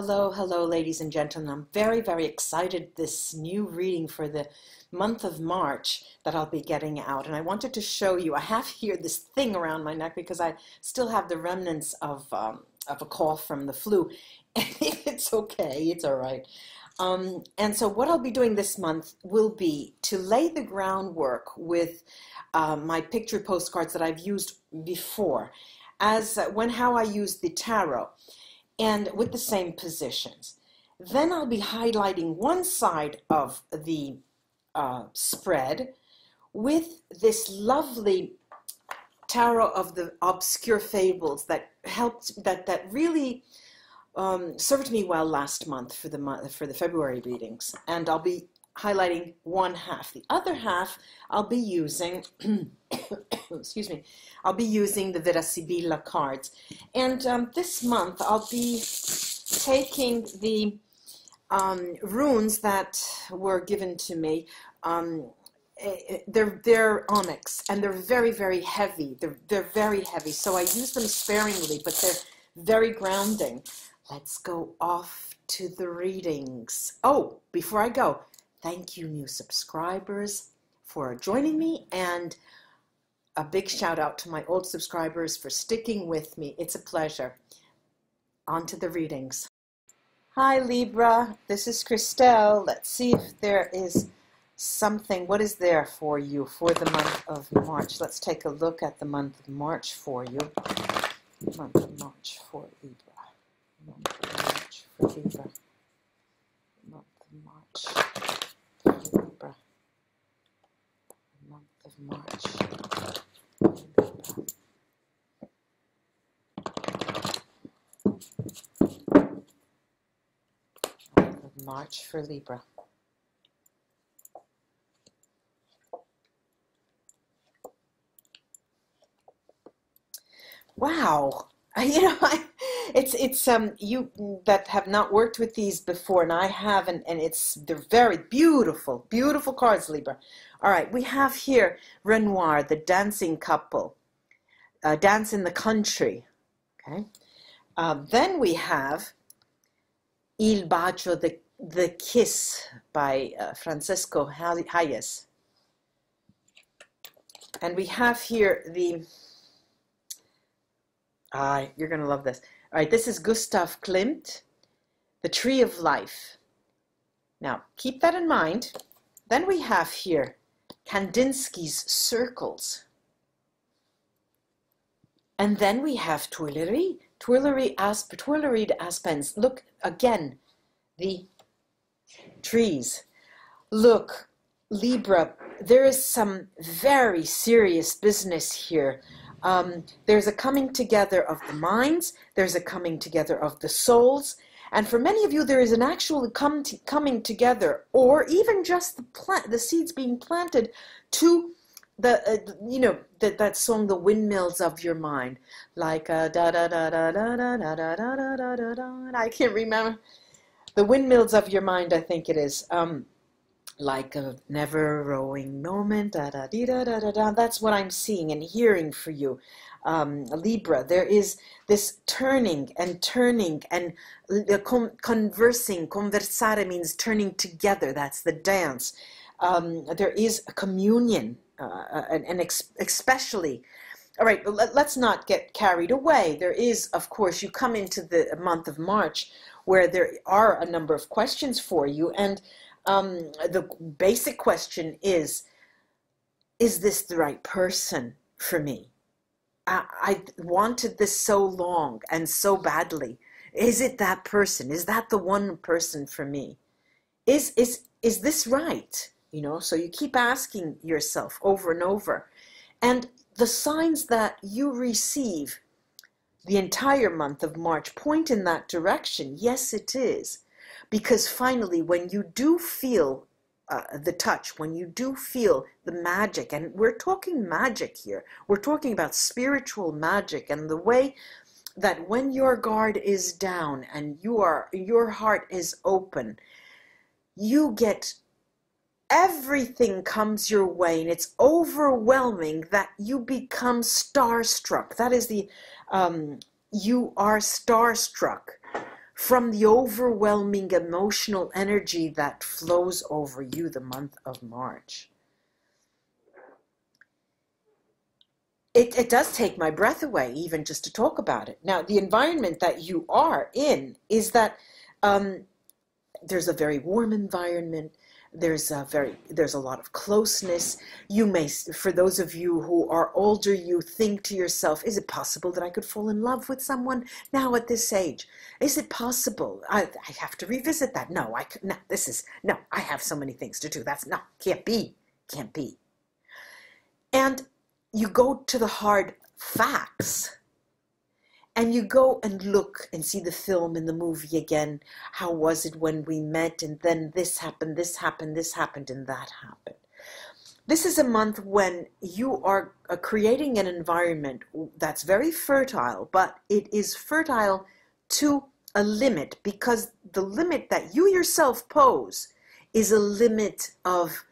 hello, hello, ladies and gentlemen. I'm very, very excited this new reading for the month of March that I'll be getting out. And I wanted to show you, I have here this thing around my neck because I still have the remnants of a cough from the flu. And it's okay, it's all right. And so what I'll be doing this month will be to lay the groundwork with my picture postcards that I've used before, as how I use the tarot, and with the same positions. Then I'll be highlighting one side of the spread with this lovely tarot of the obscure fables that helped, that really served me well last month for the February readings. And I'll be highlighting one half. The other half I'll be using excuse me, I'll be using the VERA SIBILLA cards. And this month I'll be taking the runes that were given to me. They're onyx, and they're very, very heavy. They're very heavy, so I use them sparingly, but they're very grounding. Let's go off to the readings. Oh, before I go, thank you, new subscribers, for joining me, and a big shout out to my old subscribers for sticking with me. It's a pleasure. On to the readings. Hi, Libra. This is Christelle. Let's see if there is something. What is there for you for the month of March? Let's take a look at the month of March for you. Month of March for Libra. Month of March for Libra. Month of March for Libra. Month of March for Libra. Month of March for Libra. Wow, you know, it's you that have not worked with these before, and I have, and they're very beautiful, beautiful cards, Libra. All right, we have here Renoir, the dancing couple, dance in the country. Okay, then we have Il Bacio, the kiss by Francesco Hayes, and we have here the. You're going to love this. All right, this is Gustav Klimt, The Tree of Life. Now, keep that in mind. Then we have here Kandinsky's Circles. And then we have Tuileries, Tuileries Aspens. Look, again, the trees. Look, Libra, there is some very serious business here. There's a coming together of the minds, there's a coming together of the souls, and for many of you there is an actual coming together, or even just the seeds being planted to the you know, that song, The Windmills of Your Mind, like da da da da da da da da da da da da da. I can't remember. The Windmills of Your Mind, I think it is. Like a never rowing moment, da da dee da da da da. That's what I'm seeing and hearing for you, Libra. There is this turning and conversing. Conversare means turning together. That's the dance. There is a communion, and especially. All right, let's not get carried away. There is, of course, you come into the month of March where there are a number of questions for you, and the basic question is this the right person for me? I wanted this so long and so badly. Is it that person? Is that the one person for me? Is this right? You know, so you keep asking yourself over and over. And the signs that you receive the entire month of March point in that direction. Yes, it is. Because finally, when you do feel the touch, when you do feel the magic, and we're talking magic here, we're talking about spiritual magic, and the way that when your guard is down and your heart is open, you get everything comes your way, and it's overwhelming that you become starstruck. That is the you are starstruck from the overwhelming emotional energy that flows over you the month of March. It does take my breath away, even just to talk about it. Now, the environment that you are in is that there's a very warm environment. There's a lot of closeness. You may, for those of you who are older, you think to yourself, is it possible that I could fall in love with someone now at this age? Is it possible? I have to revisit that. No, I have so many things to do. Can't be. And you go to the hard facts. And you go and look and see the film and the movie again. How was it when we met? And then this happened, and that happened. This is a month when you are creating an environment that's very fertile, but it is fertile to a limit, because the limit that you yourself pose is a limit of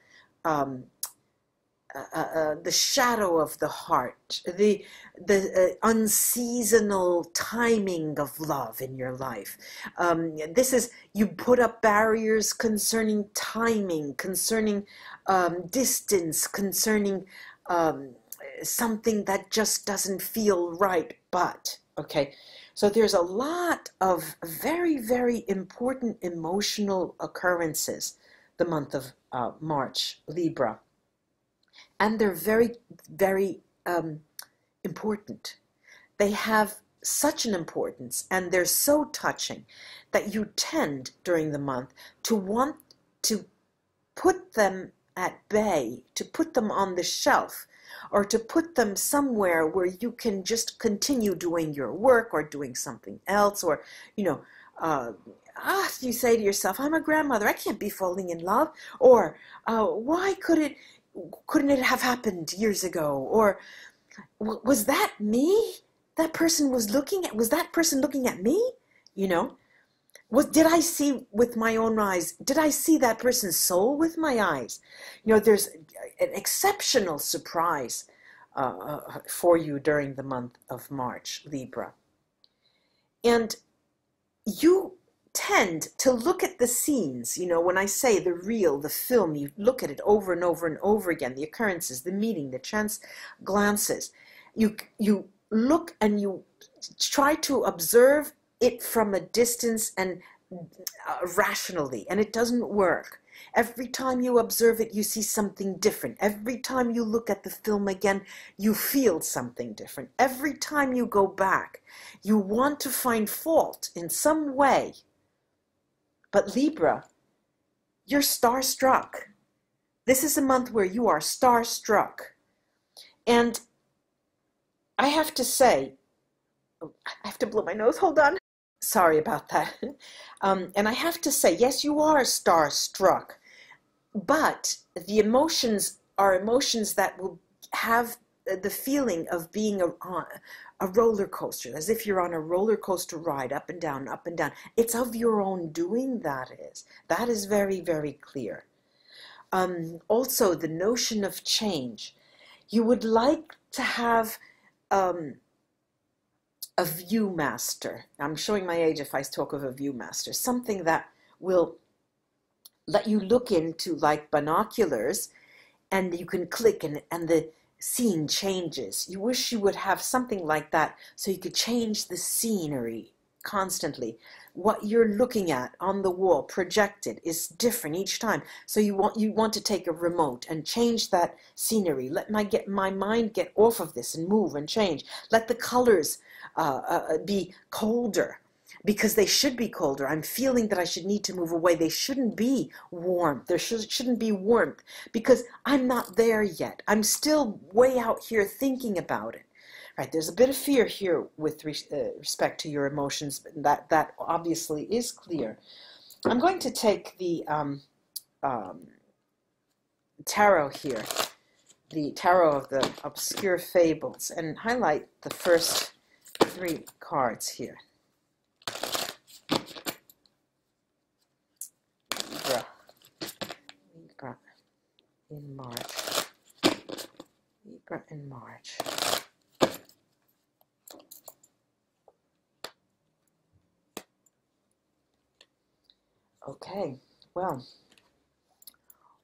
the shadow of the heart, the unseasonal timing of love in your life. You put up barriers concerning timing, concerning distance, concerning something that just doesn't feel right. But, okay, so there's a lot of very, very important emotional occurrences the month of March, Libra. And they're very, very important. They have such an importance, and they're so touching that you tend during the month to want to put them at bay, to put them on the shelf, or to put them somewhere where you can just continue doing your work or doing something else, or, you say to yourself, I'm a grandmother, I can't be falling in love, or why couldn't it have happened years ago? Or was that me? That person was that person looking at me? Did I see with my own eyes? Did I see that person's soul with my eyes? There's an exceptional surprise for you during the month of March, Libra. And you tend to look at the scenes, when I say the reel, the film, you look at it over and over and over again, the occurrences, the meeting, the chance glances. You look and you try to observe it from a distance and rationally, and it doesn't work. Every time you observe it, you see something different. Every time you look at the film again, you feel something different. Every time you go back, you want to find fault in some way. But Libra, you're starstruck. This is a month where you are starstruck. And I have to say, I have to blow my nose, hold on. Sorry about that. And I have to say, yes, you are starstruck, but the emotions are emotions that will have the feeling of being a roller coaster, as if you're on a roller coaster ride, up and down, up and down. It's of your own doing, that is. That is very, very clear. Also, the notion of change. You would like to have a viewmaster. I'm showing my age if I talk of a viewmaster. Something that will let you look into, like binoculars, and you can click and the scene changes. You wish you would have something like that so you could change the scenery constantly. What you're looking at on the wall projected is different each time. So you want to take a remote and change that scenery. Let my mind get off of this and move and change. Let the colors be colder, because they should be colder. I'm feeling that I should need to move away. They shouldn't be warm. There shouldn't be warmth, because I'm not there yet. I'm still way out here thinking about it. Right? There's a bit of fear here with respect to your emotions. That obviously is clear. I'm going to take the tarot here, the tarot of the obscure fables, and highlight the first 3 cards here. Libra in March. Libra in March. Okay, well,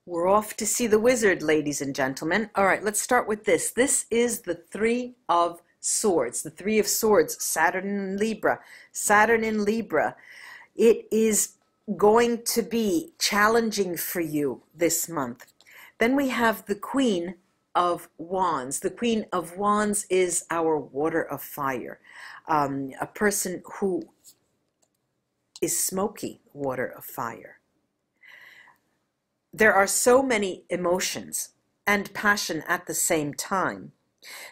we're off to see the wizard, ladies and gentlemen. All right, let's start with this. This is the Three of Swords. The Three of Swords, Saturn in Libra. Saturn in Libra. It is going to be challenging for you this month. Then we have the Queen of Wands. The Queen of Wands is our water of fire. A person who is smoky water of fire. There are so many emotions and passion at the same time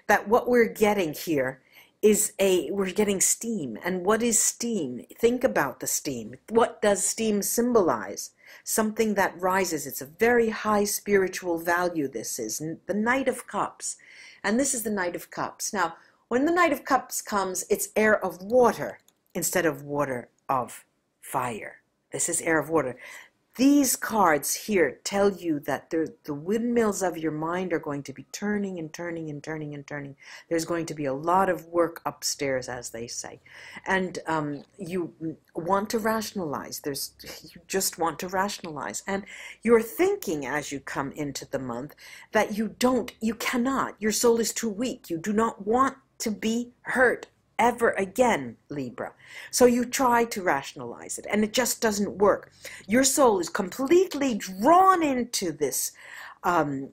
that what we're getting here is we're getting steam. And what is steam? Think about the steam. What does steam symbolize? Something that rises. It's a very high spiritual value, this is. The Knight of Cups. And this is the Knight of Cups. Now, when the Knight of Cups comes, it's air of water instead of water of fire. This is air of water. These cards here tell you that the windmills of your mind are going to be turning and turning and turning and turning. There's going to be a lot of work upstairs, as they say. And you want to rationalize. You just want to rationalize. And you're thinking as you come into the month that you cannot. Your soul is too weak. You do not want to be hurt ever again, Libra. So you try to rationalize it, and it just doesn't work. Your soul is completely drawn into this. I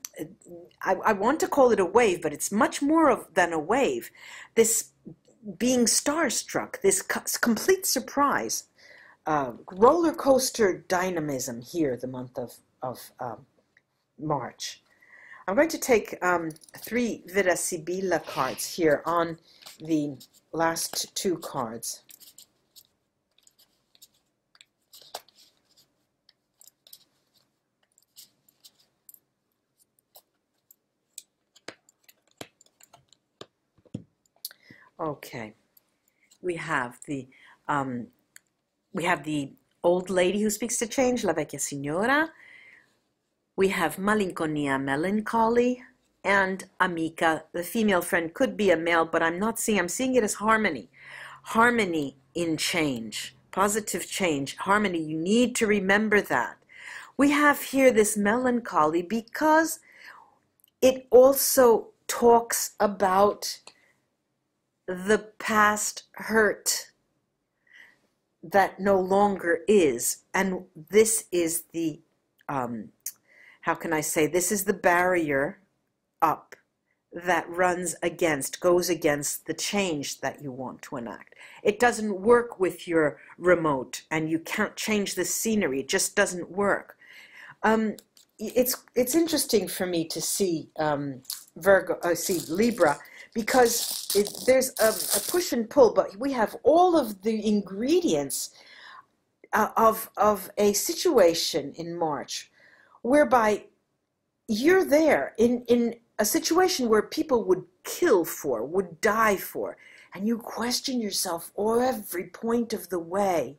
want to call it a wave, but it's much more than a wave. This being starstruck, this complete surprise, roller coaster dynamism here, the month of March. I'm going to take 3 VERA SIBILLA cards here on the last 2 cards. Okay, we have the old lady who speaks to change, la vecchia signora. We have malinconia, melancholy, and amica. The female friend could be a male, but I'm seeing it as harmony. Harmony in change, positive change, harmony. You need to remember that. We have here this melancholy because it also talks about the past hurt that no longer is. And this is the, how can I say, this is the barrier up that goes against the change that you want to enact. It doesn't work with your remote, and you can't change the scenery. It just doesn't work. It's interesting for me to see see Libra, because there's a push and pull, but we have all of the ingredients of a situation in March whereby you're there in a situation where people would kill for, would die for, and you question yourself every point of the way.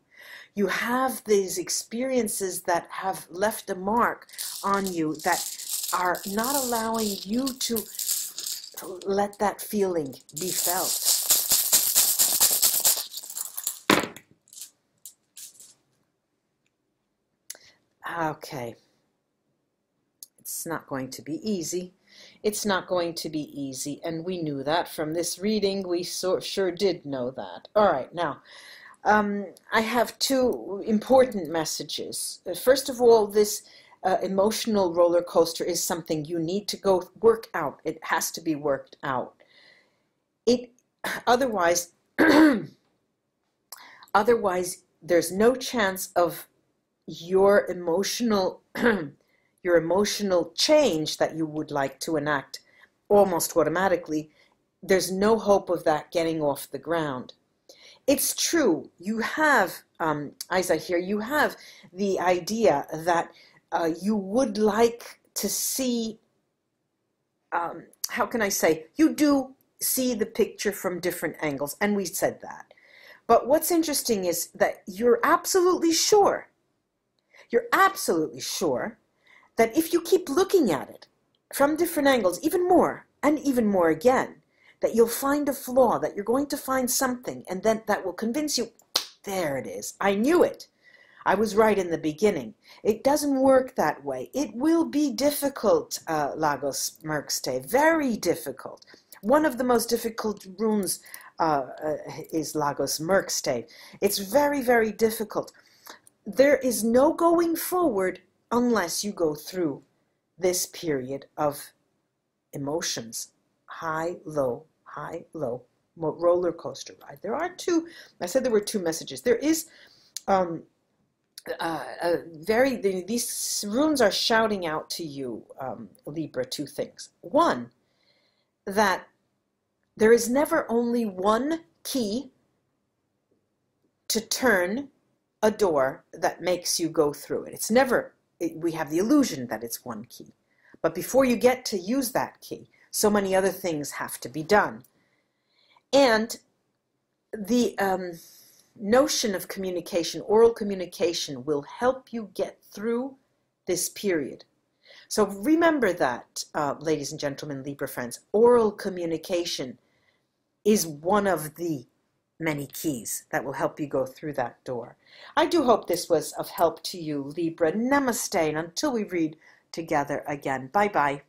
You have these experiences that have left a mark on you that are not allowing you to let that feeling be felt. Okay. It's not going to be easy. It's not going to be easy, and we knew that from this reading. We sure did know that. All right, now, I have 2 important messages. First of all, this emotional roller coaster is something you need to go work out. It has to be worked out. Otherwise, otherwise, there's no chance of your emotional your emotional change that you would like to enact almost automatically. There's no hope of that getting off the ground. It's true, you have, Isa here, you have the idea that you would like to see, how can I say, you do see the picture from different angles, and we said that. But what's interesting is that you're absolutely sure that if you keep looking at it from different angles, even more, and even more again, that you'll find a flaw, that you're going to find something, and then that will convince you, there it is, I knew it. I was right in the beginning. It doesn't work that way. It will be difficult, Lagos Merkste, very difficult. One of the most difficult runes is Lagos Merkste. It's very, very difficult. There is no going forward unless you go through this period of emotions. High, low, roller coaster ride. There are two, I said there were two messages. There is these runes are shouting out to you, Libra, two things. One, that there is never only one key to turn a door that makes you go through it. It's never, we have the illusion that it's one key. But before you get to use that key, so many other things have to be done. And the notion of communication, oral communication, will help you get through this period. So remember that, ladies and gentlemen, Libra friends, oral communication is one of the many keys that will help you go through that door. I do hope this was of help to you, Libra. Namaste, and until we read together again, bye-bye.